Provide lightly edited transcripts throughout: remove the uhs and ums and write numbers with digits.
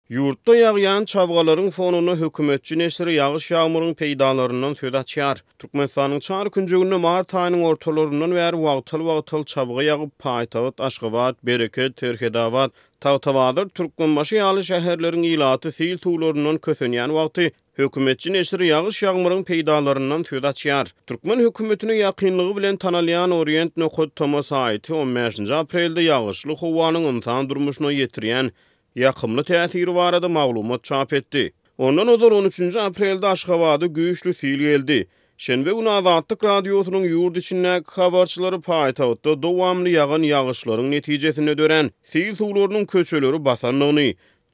Yurtda ýagýan çabgalaryň fonuny hökümetçi neşri ýagyş ýağmuryň peýdalaryndan söz açýar. Türkmenistanyň çar künjeginde mart aýynyň ortalaryndan bäri wagtyl çabga ýagyp paýtagat Aşgabat, Bereket, Terhedawat, Tawtawadyr Türkmenbaşy ýaly şäherleriň ilaty sil tuwlaryndan kösenýän wagty hökümetçi neşri ýagyş ýağmuryň peýdalaryndan söz açýar. Türkmen hökümetine ýakynlygy bilen tanalýan Orient Nohut Thomas aýty 15 aprelde ýagyşly howanyň insan durmuşyna ýetirýän ýakymly täsiri barada maglumat çap etdi. Ondan öňe 13 aprelde Aşgabada güýçli sil geldi. Şenbe günü Azatlyk radiosynyň ýurt içindäki habarçylary paýtagtda dowamly ýagan ýagyşlaryň netijesinde dören sil suwlarynyň köçeleri basanlygyny,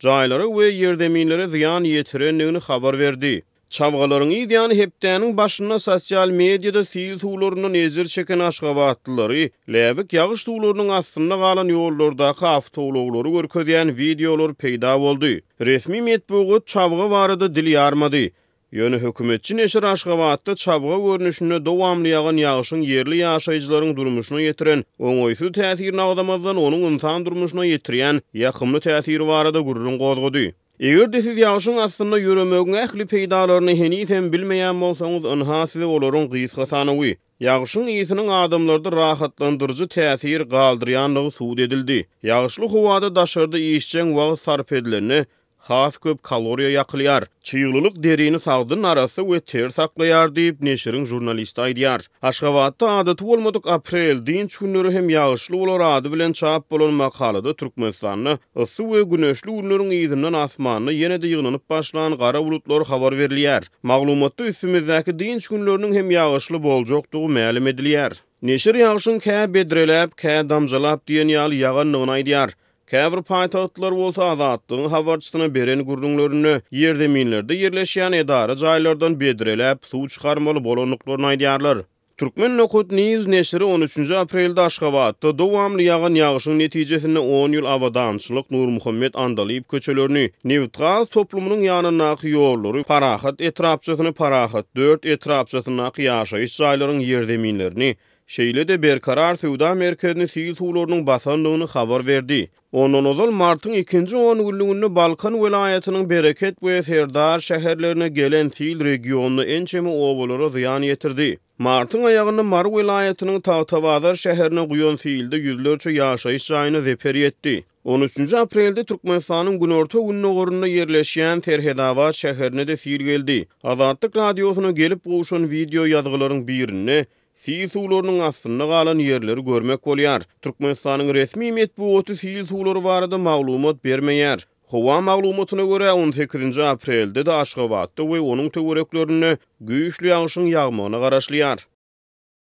jaýlary we ýerdeminlere ziýan ýetirenligini habar berdi. Çabgalaryň ýany hepdäniň başyna sosial mediada sil suwlarynyň ezir çeken Aşgabatlary, läbik ýagyş suwlarynyň astynda galan ýollardaky awtologları görkezýän videolar peýda boldy. Resmi medeniýet çabga barada dil ýarmady. Ýöne hökümetçi neşir Aşgabatda çabga görnüşinde dowamly ýagan ýagyşyň yerli ýaşaýjylaryň durmuşyna ýetiren, oňoýsuz täsirini agdamazdan onuň insan durmuşyna ýetirýän ýakymly täsiri barada gurrun gozgody. Eger de siz ýagyşyň astynda ýöremegiň ähli peýdalaryny henüýsem bilmeýän bolsaňyz, ynha size olaryň gysgasanywy. Ýagyşyň ýetiniň adamlarda rahatlandyrjy täsir galdyrýanlygy suwd edildi. Ýagyşly howada daşarda işçen wagt sarp edilenini has köp kaloriya ýakylýar. Çyýglylyk derini sagdyn arasy we ter saklaýar diýip neşiriň jurnalisti aýdýar. Aşgabatda adaty bolmadyk aprel dinç günleri hem ýagyşly bolar ady bilen çap bolan makalada Türkmenistanyny ysy we güneşli günleriň ýyzynyň asmanyny ýene-de ýygnanyp başlanan gara bulutlar habar berilýär. Maglumatda üstümizdäki dinç günleriniň hem ýagyşly boljokdugy ma'lum edilýär. Neşir ýagyşyň kä bedrelep, kä damjalap diýen ýaly ýaganlygyny aýdýar. Käbir paýtagtlar bolsa Azatlygyň habarçysyna beren gurrunlaryny ýerdeminlerde ýerleşýän edara jaýlardan bedrelep suw çykarmaly bolanlyklaryny aýdýarlar. Türkmen Nohut News neşri 13 aprelde Aşgabatda dowamly ýagan ýagyşyň netijesinde 10 ýyl awadançylyk Nurmuhammed Andalyp köçelerini, Newtral toplumynyň ýanynaky ýollary, Parahat etrapçysyny, Parahat 4 etrapçysynaky ýaşaýyş jaýlaryň ýerdeminlerini, şeýle de berkarar Suwda merkezini sil suwlarynyň basanlygyny habar berdi. Ondan ozal martyň 2-nji 10 günlüğünde Balkan welaýatynyň Bereket we Serdar şäherlerine gelen sil regionuny ençemi owalara ziýan ýetirdi. Martyň aýagynda Mar welaýatynyň Tawtawadyr şäherine guýan silde ýüzlerçe ýaşaýyş jaýyny zeper etdi. 13 aprelde Türkmenistanyň günorta günnogorunda ýerleşýän Terhedawat şäherine de sil geldi. Azatlyk radiosyna gelip goşan video ýazgylaryň birini sil suwlarynyň astynda galan ýerleri görmek bolýar. Türkmenistanyň resmi medeniýeti sil suwlary barada maglumat bermeýär. Howa maglumatyna görä 18 aprelde de Aşgabatda we onuň töwereklerini güýçli ýagyşyň ýagmagyna garaşlýar.